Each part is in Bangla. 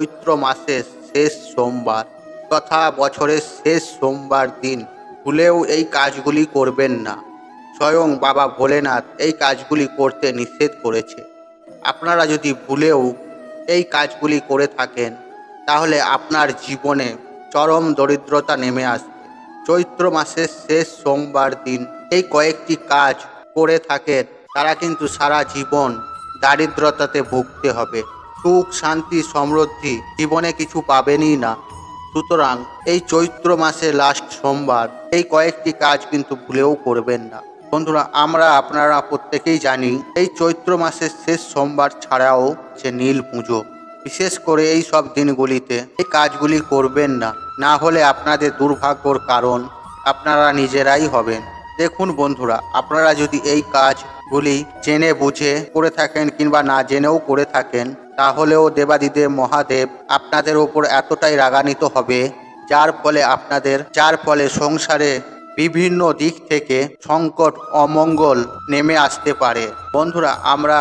চৈত্র মাসের শেষ সোমবার তথা বছরের শেষ সোমবার দিন ভুলেও এই কাজগুলি করবেন না। স্বয়ং বাবা ভোলেনাথ এই কাজগুলি করতে নিষেধ করেছে। আপনারা যদি ভুলেও এই কাজগুলি করে থাকেন তাহলে আপনার জীবনে চরম দরিদ্রতা নেমে আসবে। চৈত্র মাসের শেষ সোমবার দিন এই কয়েকটি কাজ করে থাকেন তারা কিন্তু সারা জীবন দারিদ্রতাতে ভুগতে হবে। সুখ শান্তি সমৃদ্ধি জীবনে কিছু পাবেনই না। সুতরাং এই চৈত্র মাসে লাস্ট সোমবার এই কয়েকটি কাজ কিন্তু ভুলেও করবেন না। বন্ধুরা, আপনারা প্রত্যেকেই জানি এই চৈত্র মাসের শেষ সোমবার ছাড়াও যে নীল পুজো, বিশেষ করে এই সব দিনগুলিতে এই কাজগুলি করবেন না, না হলে আপনাদের দুর্ভাগ্যর কারণ আপনারা নিজেরাই হবেন। দেখুন বন্ধুরা, আপনারা যদি এই কাজগুলি জেনে বুঝে করে থাকেন কিংবা না জেনেও করে থাকেন তাহলেও দেবাদিদেব মহাদেব আপনাদের ওপর এতটাই রাগান্বিত হবে যার ফলে সংসারে বিভিন্ন দিক থেকে সংকট অমঙ্গল নেমে আসতে পারে। বন্ধুরা,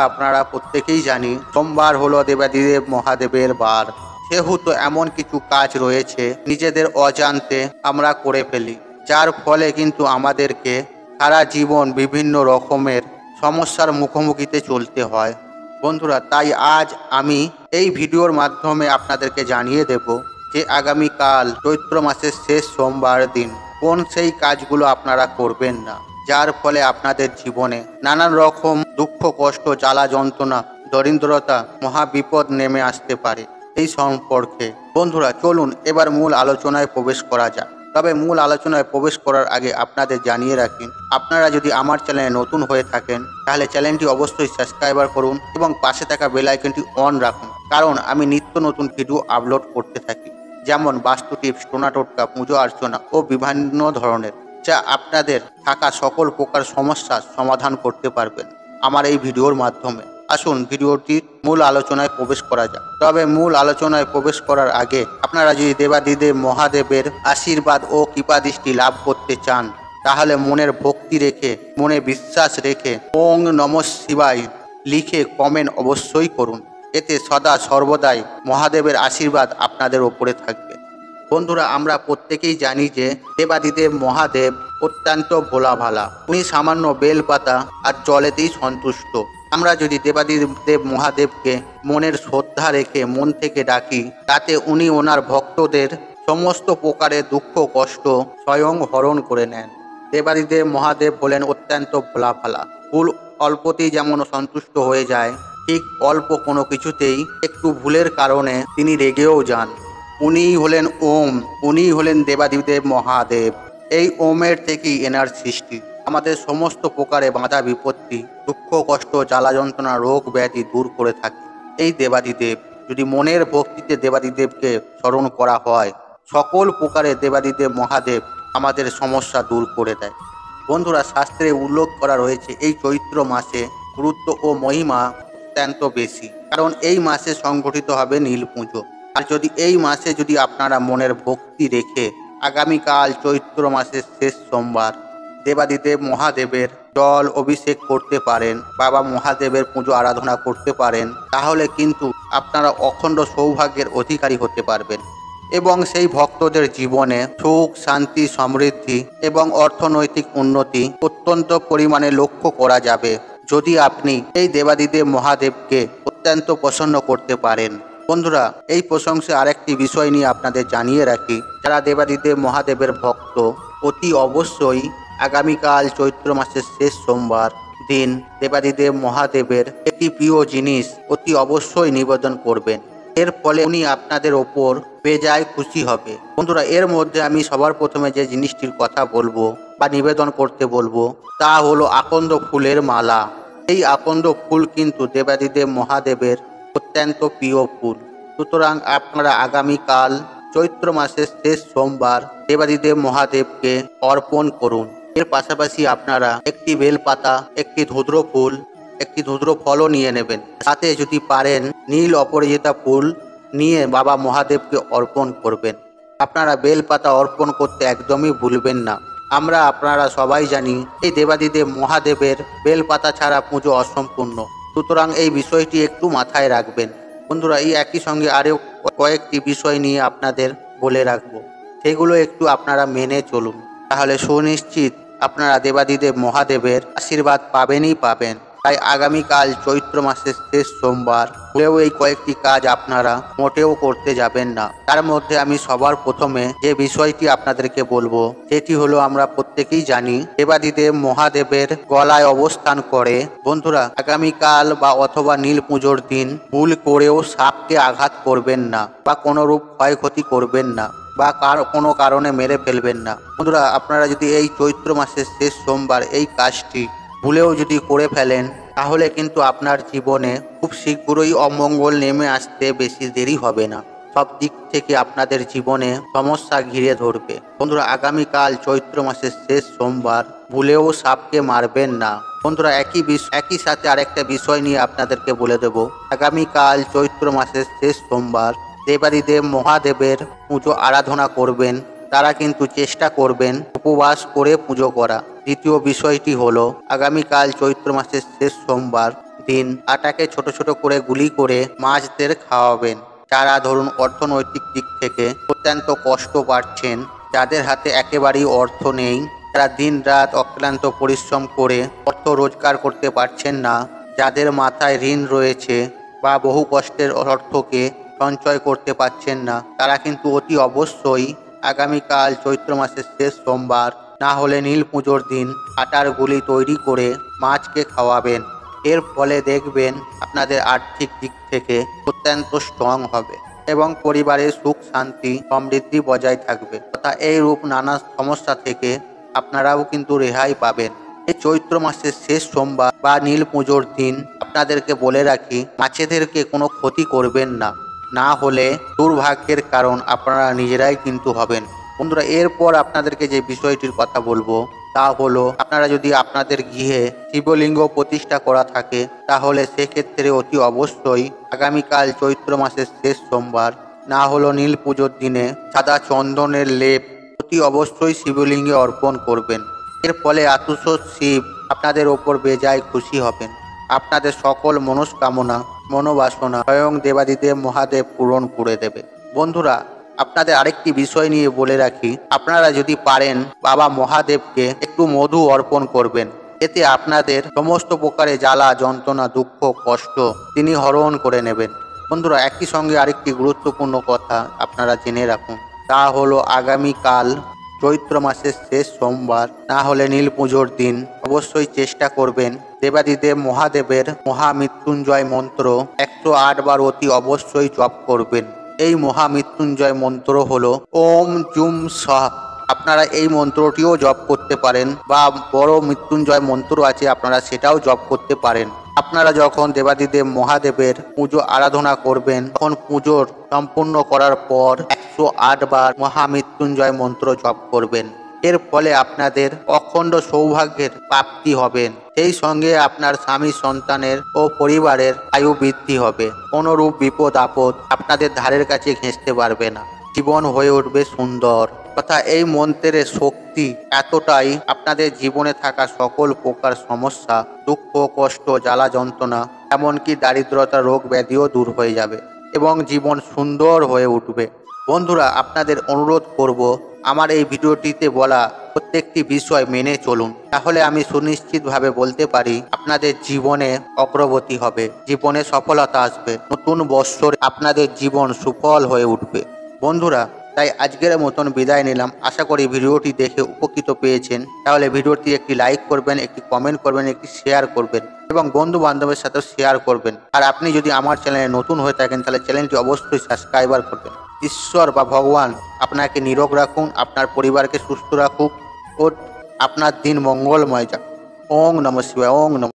আপনারা প্রত্যেকেই জানি সোমবার হলো দেবাদিদেব মহাদেবের বার। সেহেতু এমন কিছু কাজ রয়েছে নিজেদের অজান্তে আমরা করে ফেলি, যার ফলে কিন্তু আমাদেরকে সারা জীবন বিভিন্ন রকমের সমস্যার মুখোমুখিতে চলতে হয়। বন্ধুরা, তাই আজ আমি এই ভিডিওর মাধ্যমে আপনাদেরকে জানিয়ে দেব যে আগামীকাল চৈত্র মাসের শেষ সোমবার দিন কোন সেই কাজগুলো আপনারা করবেন না, যার ফলে আপনাদের জীবনে নানান রকম দুঃখ কষ্ট জ্বালা যন্ত্রণা দরিদ্রতা মহাবিপদ নেমে আসতে পারে। এই সম্পর্কে বন্ধুরা চলুন এবার মূল আলোচনায় প্রবেশ করা যাক। তবে মূল আলোচনায় প্রবেশ করার আগে আপনাদের জানিয়ে রাখি, আপনারা যদি আমার চ্যানেলে নতুন হয়ে থাকেন তাহলে চ্যানেলটি অবশ্যই সাবস্ক্রাইবার করুন এবং পাশে থাকা বেল আইকনটি অন রাখুন, কারণ আমি নিত্য নতুন ভিডিও আপলোড করতে থাকি, যেমন বাস্তু টিপস, টোনা টোটকা, পুজো অর্চনা ও বিভিন্ন ধরনের, যা আপনাদের থাকা সকল প্রকার সমস্যার সমাধান করতে পারবেন আমার এই ভিডিওর মাধ্যমে। আসুন ভিডিওটির মূল আলোচনায় প্রবেশ করা যাক। তবে মূল আলোচনায় প্রবেশ করার আগে আপনারা যদি দেবাদিদেব মহাদেবের আশীর্বাদ ও কৃপাদৃষ্টি লাভ করতে চান তাহলে মনের ভক্তি রেখে, মনে বিশ্বাস রেখে ওং নমঃ শিবায় লিখে কমেন্ট অবশ্যই করুন। এতে সদা সর্বদাই মহাদেবের আশীর্বাদ আপনাদের ওপরে থাকবে। বন্ধুরা, আমরা প্রত্যেকেই জানি যে দেবাদিদেব মহাদেব অত্যন্ত ভোলা ভালা। উনি সামান্য বেলপাতা আর জলেতেই সন্তুষ্ট। আমরা যদি দেবাদিদেব মহাদেবকে মনের শ্রদ্ধা রেখে মন থেকে ডাকি তাতে উনি ওনার ভক্তদের সমস্ত প্রকারের দুঃখ কষ্ট স্বয়ং হরণ করে নেন। দেবাদিদেব মহাদেব হলেন অত্যন্ত ভোলা ভালা। ফুল অল্পতেই যেমন সন্তুষ্ট হয়ে যায়, ঠিক অল্প কোনো কিছুতেই একটু ভুলের কারণে তিনি রেগেও যান। উনিই হলেন ওম, উনিই হলেন দেবাদিদেব মহাদেব। এই ওমের থেকেই এনার সৃষ্টি। আমাদের সমস্ত প্রকারে বাধা বিপত্তি, দুঃখ কষ্ট জ্বালা যন্ত্রণা রোগ ব্যাধি দূর করে থাকে এই দেবাদিদেব। যদি মনের ভক্তিতে দেবাদিদেবকে স্মরণ করা হয়, সকল প্রকারে দেবাদিদেব মহাদেব আমাদের সমস্যা দূর করে দেয়। বন্ধুরা, শাস্ত্রে উল্লেখ করা রয়েছে এই চৈত্র মাসে গুরুত্ব ও মহিমা অত্যন্ত বেশি, কারণ এই মাসে সংগঠিত হবে নীল পুজো। আর যদি এই মাসে যদি আপনারা মনের ভক্তি রেখে আগামীকাল চৈত্র মাসের শেষ সোমবার দেবাদিদেব মহাদেবের জল অভিষেক করতে পারেন, বাবা মহাদেবের পুজো আরাধনা করতে পারেন, তাহলে কিন্তু আপনারা অখণ্ড সৌভাগ্যের অধিকারী হতে পারবেন এবং সেই ভক্তদের জীবনে সুখ শান্তি সমৃদ্ধি এবং অর্থনৈতিক উন্নতি অত্যন্ত পরিমাণে লক্ষ্য করা যাবে যদি আপনি এই দেবাদিদেব মহাদেবকে অত্যন্ত প্রসন্ন করতে পারেন। বন্ধুরা, এই প্রসঙ্গে আরেকটি বিষয় নিয়ে আপনাদের জানিয়ে রাখি, যারা দেবাদিদেব মহাদেবের ভক্ত অতি অবশ্যই আগামীকাল চৈত্র মাসের শেষ সোমবার দিন দেবাদিদেব মহাদেবের একটি প্রিয় জিনিস অতি অবশ্যই নিবেদন করবেন। এর ফলে উনি আপনাদের ওপর বেজায় খুশি হবে। বন্ধুরা, এর মধ্যে আমি সবার প্রথমে যে জিনিসটির কথা বলবো বা নিবেদন করতে বলবো তা হলো আকন্দ ফুলের মালা। এই আকন্দ ফুল কিন্তু দেবাদিদেব মহাদেবের অত্যন্ত প্রিয় ফুল। সুতরাং আপনারা আগামীকাল চৈত্র মাসের শেষ সোমবার দেবাদিদেব মহাদেবকে অর্পণ করুন। এর পাশাপাশি আপনারা একটি বেলপাতা, একটি ধুদ্র ফুল, একটি ধুদ্র ফলও নিয়ে নেবেন। সাথে যদি পারেন নীল অপরাজিতা ফুল নিয়ে বাবা মহাদেবকে অর্পণ করবেন। আপনারা বেলপাতা অর্পণ করতে একদমই ভুলবেন না। আপনারা সবাই জানি এই দেবাদিদেব মহাদেবের বেলপাতা ছাড়া পুজো অসম্পূর্ণ। সুতরাং এই বিষয়টি একটু মাথায় রাখবেন। বন্ধুরা, এই একই সঙ্গে আরও কয়েকটি বিষয় নিয়ে আপনাদের বলে রাখবো, সেগুলো একটু আপনারা মেনে চলুন, তাহলে সুনিশ্চিত আপনারা দেবাদিদেব মহাদেবের আশীর্বাদ পাবেনই পাবেন। তাই আগামীকাল চৈত্র মাসের শেষ সোমবার হলেও এই কয়েকটি কাজ আপনারা মোটেও করতে যাবেন না। তার মধ্যে আমি সবার প্রথমে যে বিষয়টি আপনাদেরকে বলবো সেটি হলো, আমরা প্রত্যেকেই জানি দেবাদিদেব মহাদেবের গলায় অবস্থান করে। বন্ধুরা, আগামীকাল বা অথবা নীল পুজোর দিন ভুল করেও সাপকে আঘাত করবেন না বা কোনো রূপ ক্ষয়ক্ষতি করবেন না বা কোনো কারণে মেরে ফেলবেন না। বন্ধুরা, আপনারা যদি এই চৈত্র মাসের শেষ সোমবার এই কাজটি ভুলেও যদি করে ফেলেন, তাহলে কিন্তু আপনার জীবনে খুব শীঘ্রই অমঙ্গল নেমে আসতে বেশি দেরি হবে না। সব দিক থেকে আপনাদের জীবনে সমস্যা ঘিরে ধরবে। বন্ধুরা, আগামীকাল চৈত্র মাসের শেষ সোমবার ভুলেও সাপকে মারবেন না। বন্ধুরা, একই সাথে আরেকটা বিষয় নিয়ে আপনাদেরকে বলে দেব। আগামীকাল চৈত্র মাসের শেষ সোমবার দেবাদিদেব মহাদেবের পুজো আরাধনা করবেন, তারা কিন্তু চেষ্টা করবেন উপবাস করে পুজো করা। দ্বিতীয় বিষয়টি হলো, আগামীকাল চৈত্র মাসের শেষ সোমবার দিন আটাকে ছোট ছোট করে গুলি করে মাছদের খাওয়াবেন। যারা ধরুন অর্থনৈতিক দিক থেকে অত্যন্ত কষ্ট পাচ্ছেন, যাদের হাতে একেবারেই অর্থ নেই, তারা দিন রাত অক্লান্ত পরিশ্রম করে অর্থ রোজগার করতে পারছেন না, যাদের মাথায় ঋণ রয়েছে বা বহু কষ্টের অর্থকে সঞ্চয় করতে পারছেন না, তারা কিন্তু অতি অবশ্যই আগামীকাল চৈত্র মাসের শেষ সোমবার না হলে নীল পুজোর দিন আটার গুলি তৈরি করে মাছকে খাওয়াবেন। এর ফলে দেখবেন আপনাদের আর্থিক দিক থেকে অত্যন্ত স্ট্রং হবে এবং পরিবারের সুখ শান্তি সমৃদ্ধি বজায় থাকবে। তথা এই রূপ নানা সমস্যা থেকে আপনারাও কিন্তু রেহাই পাবেন। এই চৈত্র মাসের শেষ সোমবার বা নীল পুজোর দিন আপনাদেরকে বলে রাখি, মাছেদেরকে কোনো ক্ষতি করবেন না, না হলে দুর্ভাগ্যের কারণ আপনারা নিজেরাই কিন্তু হবেন। বন্ধুরা, এরপর আপনাদেরকে যে বিষয়টির কথা বলবো তা হলো, আপনারা যদি আপনাদের গৃহে শিবলিঙ্গ প্রতিষ্ঠা করা থাকে, তাহলে সেক্ষেত্রে অতি অবশ্যই আগামীকাল চৈত্র মাসের শেষ সোমবার না হলো নীল পুজোর দিনে সাদা চন্দনের লেপ অতি অবশ্যই শিবলিঙ্গে অর্পণ করবেন। এর ফলে আতুষোত শিব আপনাদের ওপর বেজায় খুশি হবেন। আপনাদের সকল মনস্কামনা মনোবাসনা স্বয়ং দেবাদিদেব মহাদেব পূরণ করে দেবে। বন্ধুরা, আপনাদের আরেকটি বিষয় নিয়ে বলে রাখি, আপনারা যদি পারেন বাবা মহাদেবকে একটু মধু অর্পণ করবেন। এতে আপনাদের সমস্ত প্রকারে জ্বালা যন্ত্রণা দুঃখ কষ্ট তিনি হরণ করে নেবেন। বন্ধুরা, একই সঙ্গে আরেকটি গুরুত্বপূর্ণ কথা আপনারা জেনে রাখুন, তা হলো আগামীকাল চৈত্র মাসের শেষ সোমবার না হলে নীল পুজোর দিন অবশ্যই চেষ্টা করবেন দেবাদিদেব মহাদেবের মহামৃত্যুঞ্জয় মন্ত্র 108 বার অতি অবশ্যই জপ করবেন। এই মহামৃত্যুঞ্জয় মন্ত্র হলো ওম জুম সহ। আপনারা এই মন্ত্রটিও জপ করতে পারেন বা বড় মৃত্যুঞ্জয় মন্ত্র আছে, আপনারা সেটাও জপ করতে পারেন। আপনারা যখন দেবাদিদেব মহাদেবের পুজো আরাধনা করবেন, তখন পুজোর সম্পূর্ণ করার পর 108 বার মহামৃত্যুঞ্জয় মন্ত্র জপ করবেন। এর ফলে আপনাদের অখণ্ড সৌভাগ্যের প্রাপ্তি হবেন। সেই সঙ্গে আপনার স্বামী সন্তানের ও পরিবারের আয়ু বৃদ্ধি হবে। কোনরূপ বিপদ আপদ আপনাদের ধারের কাছে ঘেঁষতে পারবে না। জীবন হয়ে উঠবে সুন্দর। তথা এই মন্ত্রের শক্তি এতটাই, আপনাদের জীবনে থাকা সকল প্রকার সমস্যা দুঃখ কষ্ট জ্বালা যন্ত্রণা এমনকি দারিদ্রতা রোগ ব্যাধিও দূর হয়ে যাবে এবং জীবন সুন্দর হয়ে উঠবে। বন্ধুরা, আপনাদের অনুরোধ করব, আমার এই ভিডিওটিতে বলা প্রত্যেকটি বিষয় মেনে চলুন, তাহলে আমি সুনিশ্চিতভাবে বলতে পারি আপনাদের জীবনে অগ্রগতি হবে, জীবনে সফলতা আসবে, নতুন বৎসর আপনাদের জীবন সুফল হয়ে উঠবে। বন্ধুরা, তাই আজকের মতন বিদায় নিলাম। আশা করি ভিডিওটি দেখে উপকৃত পেয়েছেন। তাহলে ভিডিওটি একটি লাইক করবেন, একটি কমেন্ট করবেন, একটি শেয়ার করবেন এবং বন্ধু বান্ধবের সাথেও শেয়ার করবেন। আর আপনি যদি আমার চ্যানেলে নতুন হয়ে থাকেন, তাহলে চ্যানেলটি অবশ্যই সাবস্ক্রাইবার করবেন। ঈশ্বর বা ভগবান আপনাকে নিরোগ রাখুন, আপনার পরিবারকে সুস্থ রাখুক ও আপনার দিন মঙ্গলময় যাক। ওং নমঃ শিবায়। ওং নমঃ।